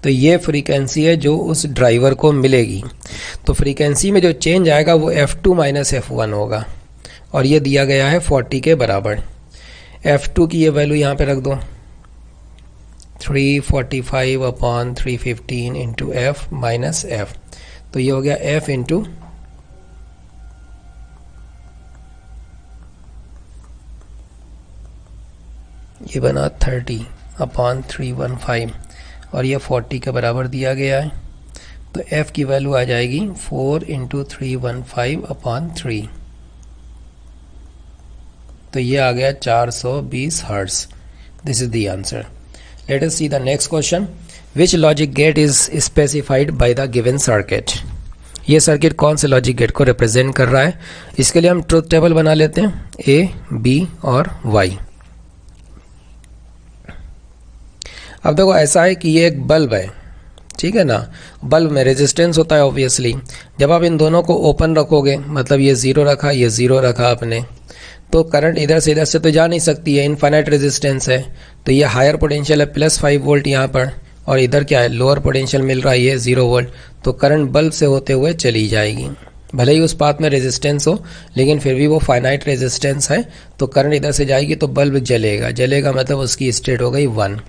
तो ये फ्रीक्वेंसी है जो उस ड्राइवर को मिलेगी। तो फ्रीक्वेंसी में जो चेंज आएगा वो F2 माइनस F1 होगा और ये दिया गया है 40 के बराबर। F2 की ये वैल्यू यहाँ पे रख दो 345 upon 315 into F minus F। तो ये हो गया F इंटू ये बना 30 अपॉन 315 और ये 40 के बराबर दिया गया है। तो F की वैल्यू आ जाएगी 4 इंटू 315 अपॉन 3। तो ये आ गया 420 hertz. This is the answer. Let us see the next question. Which logic gate is specified by the given circuit. ये सर्किट कौन से लॉजिक गेट को रिप्रेजेंट कर रहा है। इसके लिए हम ट्रुथ टेबल बना लेते हैं A, B और Y। अब देखो ऐसा है कि ये एक बल्ब है, ठीक है ना। बल्ब में रेजिस्टेंस होता है ऑब्वियसली। जब आप इन दोनों को ओपन रखोगे, मतलब ये ज़ीरो रखा, ये ज़ीरो रखा आपने, तो करंट इधर से तो जा नहीं सकती है, इनफाइनाइट रेजिस्टेंस है। तो ये हायर पोटेंशियल है +5 वोल्ट यहाँ पर, और इधर क्या है लोअर पोटेंशियल मिल रहा है ये 0 वोल्ट। तो करंट बल्ब से होते हुए चली जाएगी, भले ही उस पाथ में रेजिस्टेंस हो लेकिन फिर भी वो फाइनाइट रेजिस्टेंस है। तो करंट इधर से जाएगी तो बल्ब जलेगा मतलब उसकी स्टेट हो गई 1।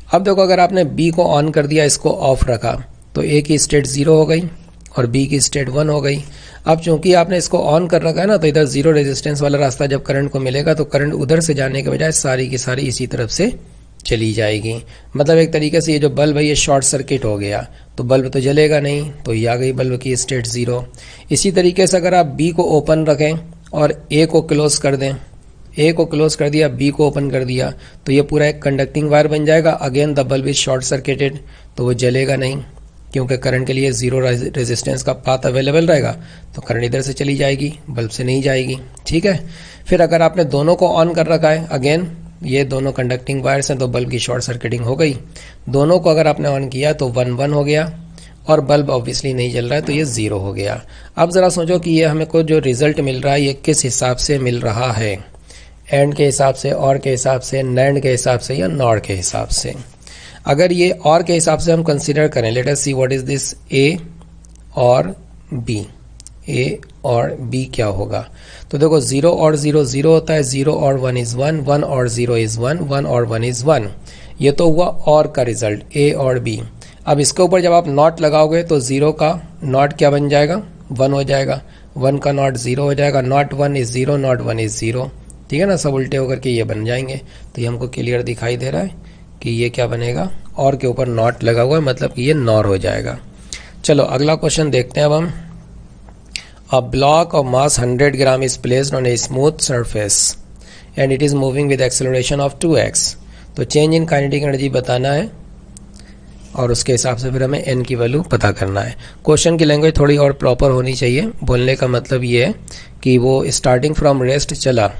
अब देखो अगर आपने B को ऑन कर दिया, इसको ऑफ रखा, तो A की स्टेट 0 हो गई और B की स्टेट 1 हो गई। अब चूंकि आपने इसको ऑन कर रखा है ना, तो इधर 0 रेजिस्टेंस वाला रास्ता जब करंट को मिलेगा तो करंट उधर से जाने के बजाय सारी की सारी इसी तरफ से चली जाएगी। मतलब एक तरीके से ये जो बल्ब है ये शॉर्ट सर्किट हो गया, तो बल्ब तो जलेगा नहीं, तो ये आ गई बल्ब की स्टेट 0। इसी तरीके से अगर आप B को ओपन रखें और A को क्लोज कर दें, A को क्लोज कर दिया, B को ओपन कर दिया, तो ये पूरा एक कंडक्टिंग वायर बन जाएगा। Again the bulb is short circuited, तो वो जलेगा नहीं क्योंकि करंट के लिए 0 रेजिस्टेंस का पाथ अवेलेबल रहेगा। तो करंट इधर से चली जाएगी, बल्ब से नहीं जाएगी, ठीक है। फिर अगर आपने दोनों को ऑन कर रखा है, अगेन ये दोनों कंडक्टिंग वायर्स हैं तो बल्ब की शॉर्ट सर्किटिंग हो गई। दोनों को अगर आपने ऑन किया तो 1-1 हो गया और बल्ब ऑब्वियसली नहीं जल रहा है तो ये 0 हो गया। अब ज़रा सोचो कि ये हमें को जो रिजल्ट मिल रहा है ये किस हिसाब से मिल रहा है, एंड के हिसाब से, और के हिसाब से, नैंड के हिसाब से या नॉर के हिसाब से। अगर ये और के हिसाब से हम कंसीडर करें, late us see what is this A और B। A और B क्या होगा, तो देखो 0 और 0 0 होता है, 0 और 1 इज 1, 1 और 0 इज 1, 1 और 1 इज 1। ये तो हुआ और का रिजल्ट A और B। अब इसके ऊपर जब आप नॉट लगाओगे तो 0 का नॉट क्या बन जाएगा, 1 हो जाएगा, 1 का नॉट 0 हो जाएगा, नॉट 1 इज 0, नॉट 1 इज 0, ठीक है ना। सब उल्टे होकर के ये बन जाएंगे। तो ये हमको क्लियर दिखाई दे रहा है कि ये क्या बनेगा, और के ऊपर नॉट लगा हुआ है मतलब कि ये नॉर हो जाएगा। चलो अगला क्वेश्चन देखते हैं अब हम। A block of mass 100 gram is placed on a smooth surface and it is moving with acceleration of 2x। तो चेंज इन काइनेटिक एनर्जी बताना है और उसके हिसाब से फिर हमें n की वैल्यू पता करना है। क्वेश्चन की लैंग्वेज थोड़ी और प्रॉपर होनी चाहिए। बोलने का मतलब ये है कि वो स्टार्टिंग फ्रॉम रेस्ट चला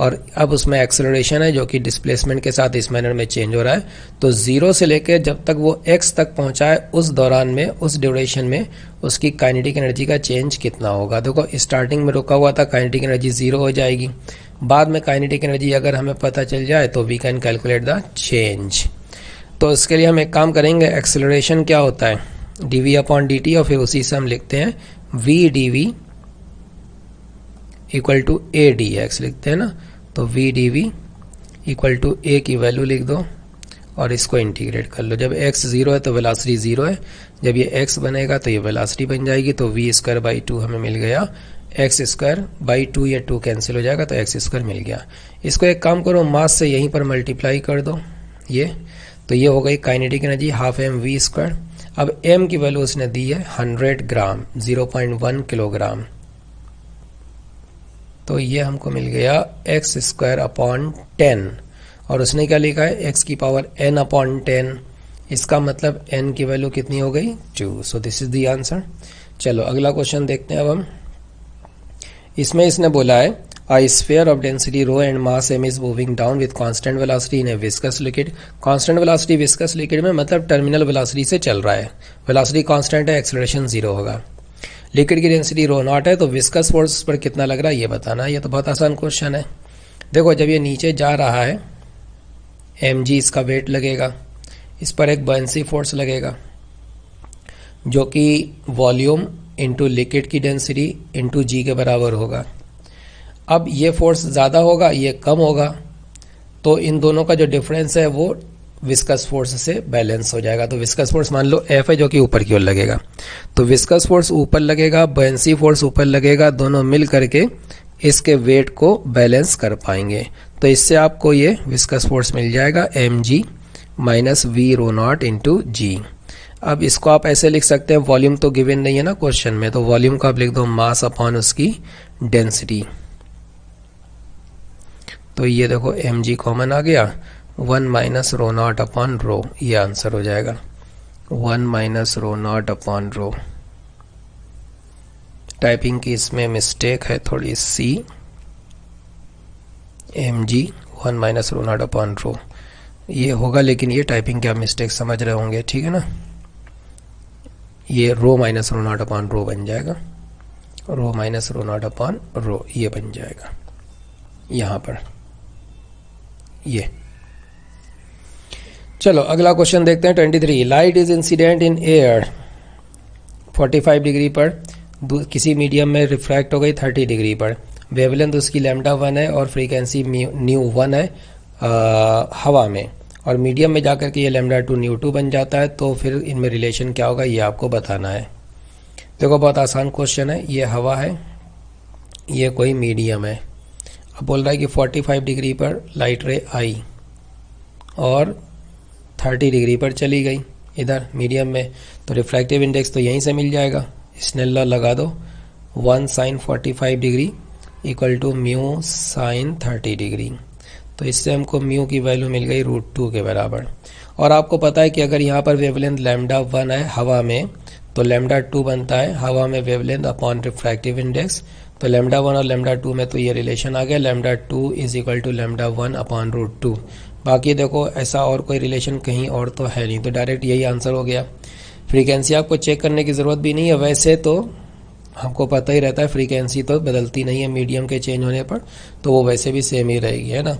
और अब उसमें एक्सेलरेशन है जो कि डिस्प्लेसमेंट के साथ इस मैनर में चेंज हो रहा है। तो 0 से लेकर जब तक वो x तक पहुंचा है उस दौरान में, उस ड्यूरेशन में उसकी काइनेटिक एनर्जी का चेंज कितना होगा। देखो स्टार्टिंग में रुका हुआ था, काइनेटिक एनर्जी 0 हो जाएगी। बाद में काइनेटिक एनर्जी अगर हमें पता चल जाए तो we can calculate the change. तो इसके लिए हम एक काम करेंगे, एक्सेलरेशन क्या होता है dv/dt, और फिर उसी से हम लिखते हैं v/dv इक्वल टू a/dx लिखते हैं ना। तो v/dv इक्वल टू a की वैल्यू लिख दो और इसको इंटीग्रेट कर लो। जब x 0 है तो वेलोसिटी 0 है, जब ये x बनेगा तो ये वेलोसिटी बन जाएगी। तो v²/2 हमें मिल गया, x²/2 या 2 कैंसिल हो जाएगा तो x² मिल गया। इसको एक काम करो, मास से यहीं पर मल्टीप्लाई कर दो ये, तो ये हो गई काइनेटिक एनर्जी 12mv²। अब m की वैल्यू उसने दी है 100 ग्राम, 0.1 किलोग्राम। तो ये हमको मिल गया x²/10 और उसने क्या लिखा है x⁻n/10। इसका मतलब n की वैल्यू कितनी हो गई 2। सो दिस इज द आंसर। चलो अगला क्वेश्चन देखते हैं अब हम। इसमें इसने बोला है A sphere of density rho and mass m is moving down with constant velocity in a viscous liquid. Constant velocity viscous liquid में मतलब टर्मिनल वेलोसिटी से चल रहा है, वेलोसिटी कांस्टेंट है, एक्सेलरेशन जीरो होगा। लिक्विड की डेंसिटी रो नॉट है, तो विस्कस फोर्स पर कितना लग रहा है ये बताना है। ये तो बहुत आसान क्वेश्चन है। देखो जब ये नीचे जा रहा है mg इसका वेट लगेगा, इस पर एक बॉयंसी फोर्स लगेगा जो कि वॉल्यूम इंटू लिक्विड की डेंसिटी इंटू जी के बराबर होगा। अब ये फोर्स ज़्यादा होगा, ये कम होगा, तो इन दोनों का जो डिफरेंस है वो विस्कस फोर्स से बैलेंस हो जाएगा। तो विस्कस फोर्स मान लो F है जो कि ऊपर की ओर लगेगा, तो विस्कस फोर्स ऊपर लगेगा, बॉयंसी फोर्स ऊपर लगेगा, दोनों मिल करके इसके वेट को बैलेंस कर पाएंगे। तो इससे आपको ये विस्कस फोर्स मिल जाएगा mg minus V rho naught into g. अब इसको आप ऐसे लिख सकते हैं, वॉल्यूम तो गिवन नहीं है ना क्वेश्चन में, तो वॉल्यूम को आप लिख दो मास अपॉन उसकी डेंसिटी। तो ये देखो mg कॉमन आ गया, 1 minus rho naught upon rho, ये आंसर हो जाएगा 1 माइनस रो नॉट अपॉन रो। टाइपिंग की इसमें मिस्टेक है थोड़ी सी, mg 1 minus rho naught upon rho ये होगा, लेकिन ये टाइपिंग क्या मिस्टेक समझ रहे होंगे, ठीक है ना। ये rho minus rho naught upon rho बन जाएगा, rho minus rho naught upon rho ये बन जाएगा यहां पर ये। चलो अगला क्वेश्चन देखते हैं 23। Light is incident in air 45 degree पर, किसी मीडियम में रिफ्रैक्ट हो गई 30 डिग्री पर, वेवलेंथ उसकी लैम्डा 1 है और फ्रीक्वेंसी न्यू 1 है हवा में, और मीडियम में जाकर के ये लैम्डा 2 न्यू 2 बन जाता है। तो फिर इनमें रिलेशन क्या होगा ये आपको बताना है। देखो बहुत आसान क्वेश्चन है, ये हवा है, ये कोई मीडियम है। अब बोल रहा है कि 45 डिग्री पर लाइट रे आई और 30 डिग्री पर चली गई इधर मीडियम में, तो रिफ्रैक्टिव इंडेक्स तो यहीं से मिल जाएगा, स्नेल लॉ लगा दो, 1 sine 45 degree equal to mu sine 30 degree. तो इससे हमको म्यू की वैल्यू मिल गई √2 के बराबर। और आपको पता है कि अगर यहाँ पर वेवलेंथ लैम्डा 1 है हवा में, तो लैम्डा 2 बनता है हवा में वेवलेंथ अपॉन रिफ्रैक्टिव इंडेक्स। तो लैम्डा 1 और लैम्डा 2 में तो ये रिलेशन आ गया, lambda 2 is equal to lambda 1 upon √2। बाकी देखो ऐसा और कोई रिलेशन कहीं और तो है नहीं, तो डायरेक्ट यही आंसर हो गया। फ्रीक्वेंसी आपको चेक करने की ज़रूरत भी नहीं है, वैसे तो हमको पता ही रहता है फ्रीक्वेंसी तो बदलती नहीं है मीडियम के चेंज होने पर, तो वो वैसे भी सेम ही रहेगी, है ना।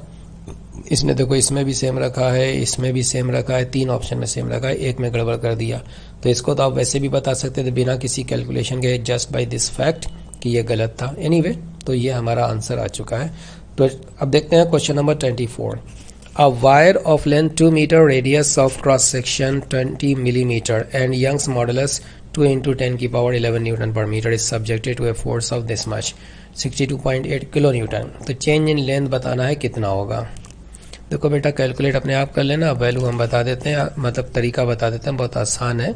इसने देखो इसमें भी सेम रखा है, इसमें भी सेम रखा है, 3 ऑप्शन में सेम रखा है, एक में गड़बड़ कर दिया। तो इसको तो आप वैसे भी बता सकते थे बिना किसी कैलकुलेशन के, जस्ट बाय दिस फैक्ट कि ये गलत था। एनीवे तो ये हमारा आंसर आ चुका है। तो अब देखते हैं question number 24। A wire of length 2 metre, radius of cross section 20 millimetre and Young's modulus 2 × 10⁻11 newton per metre is subjected to a force of this much 62.8 kilo newton. तो चेंज इन लेंथ बताना है कितना होगा। देखो बेटा calculate अपने आप कर लेना, वैल्यू हम बता देते हैं, मतलब तरीका बता देते हैं, बहुत आसान है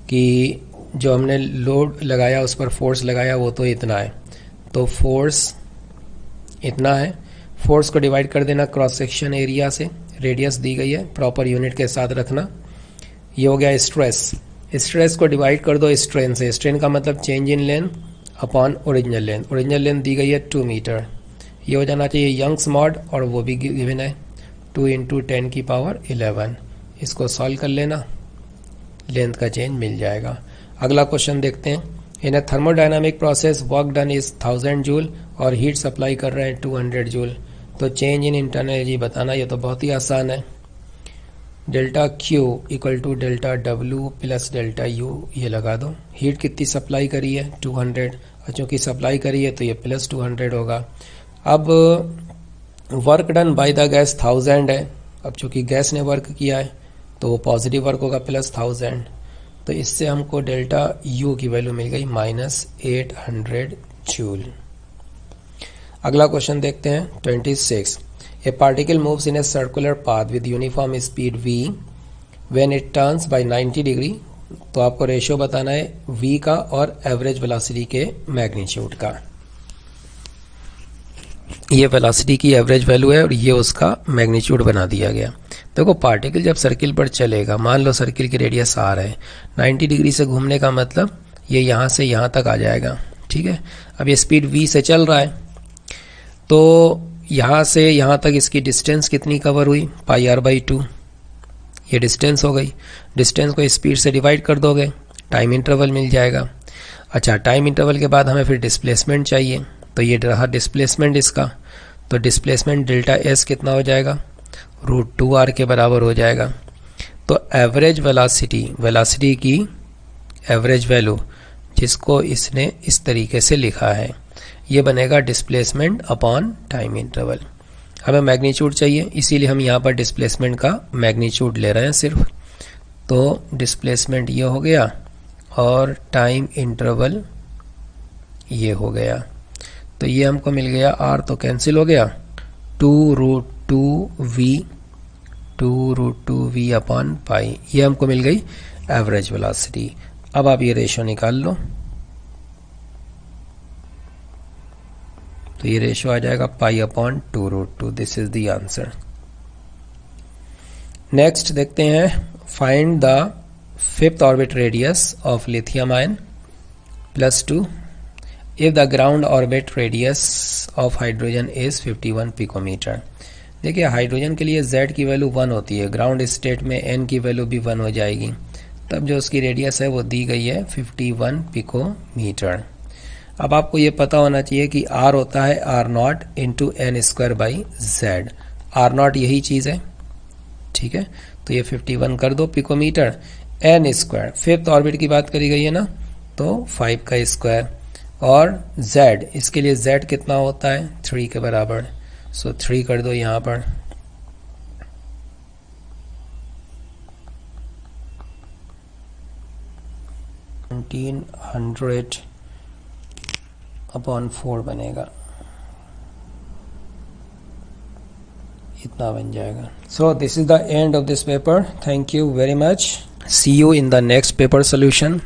कि जो हमने लोड लगाया उस पर फोर्स लगाया वो तो इतना है, तो फोर्स इतना है, फोर्स को डिवाइड कर देना क्रॉस सेक्शन एरिया से, रेडियस दी गई है प्रॉपर यूनिट के साथ रखना। ये हो गया स्ट्रेस, स्ट्रेस को डिवाइड कर दो स्ट्रेन से, स्ट्रेन का मतलब change in length upon original length, original length दी गई है 2 मीटर, ये हो जाना चाहिए यंग्स मॉड और वो भी गिवन है 2 × 10⁻11। इसको सॉल्व कर लेना, लेंथ का चेंज मिल जाएगा। अगला क्वेश्चन देखते हैं। In a thermodynamic process work done is 1000 joule और हीट सप्लाई कर रहे हैं 200 जूल। तो चेंज इन इंटरनल एनर्जी बताना, ये तो बहुत ही आसान है। Delta Q equal to delta W plus delta U ये लगा दो। हीट कितनी सप्लाई करी है 200, और चूँकि सप्लाई करी है तो ये प्लस 200 होगा। अब work done by the gas 1000 है, अब चूँकि गैस ने वर्क किया है तो वो पॉजिटिव वर्क होगा प्लस 1000, तो इससे हमको डेल्टा U की वैल्यू मिल गई -800 जूल। अगला क्वेश्चन देखते हैं 26। A particle moves in a circular path with uniform speed v when it turns by 90 degree. तो आपको रेशियो बताना है v का और एवरेज वेलोसिटी के मैग्नीट्यूड का। ये वेलोसिटी की एवरेज वैल्यू है और ये उसका मैग्नीट्यूड बना दिया गया। देखो पार्टिकल जब सर्किल पर चलेगा, मान लो सर्किल की रेडियस r है, 90 डिग्री से घूमने का मतलब ये यहाँ से यहाँ तक आ जाएगा, ठीक है। अब ये स्पीड v से चल रहा है, तो तो यहाँ से यहाँ तक इसकी डिस्टेंस कितनी कवर हुई, पाई आर बाई 2, ये डिस्टेंस हो गई। डिस्टेंस को स्पीड से डिवाइड कर दोगे, टाइम इंटरवल मिल जाएगा। अच्छा, टाइम इंटरवल के बाद हमें फिर डिस्प्लेसमेंट चाहिए, तो ये रहा डिस्प्लेसमेंट इसका। तो डिस्प्लेसमेंट डेल्टा एस कितना हो जाएगा, √2r के बराबर हो जाएगा। तो एवरेज वेलोसिटी की एवरेज वैल्यू जिसको इसने इस तरीके से लिखा है, ये बनेगा डिस्प्लेसमेंट अपॉन टाइम इंटरवल। हमें मैग्नीट्यूड चाहिए, इसीलिए हम यहाँ पर डिस्प्लेसमेंट का मैग्नीट्यूड ले रहे हैं सिर्फ। तो डिस्प्लेसमेंट ये हो गया और टाइम इंटरवल ये हो गया। तो ये हमको मिल गया, r तो कैंसिल हो गया, 2√2v अपॉन पाई, ये हमको मिल गई एवरेज वेलोसिटी। अब आप ये रेशो निकाल लो, तो ये रेशो आ जाएगा pi upon 2√2। This is the answer. Next देखते हैं, find the 5th orbit radius of lithium ion +2 if the ground orbit radius of hydrogen is 51 picometre. देखिए हाइड्रोजन के लिए z की वैल्यू 1 होती है, ग्राउंड स्टेट में n की वैल्यू भी 1 हो जाएगी, तब जो उसकी रेडियस है वो दी गई है 51 पिकोमीटर। अब आपको ये पता होना चाहिए कि r होता है r0 इंटू n²/z। r0 यही चीज़ है, ठीक है। तो ये 51 कर दो पिकोमीटर, n², 5th ऑर्बिट की बात करी गई है ना, तो 5 का स्क्वायर, और z, इसके लिए z कितना होता है 3 के बराबर, सो 3 कर दो यहाँ पर। (1900/4) बनेगा, इतना बन जाएगा। So this is the end of this paper. Thank you very much. See you in the next paper solution.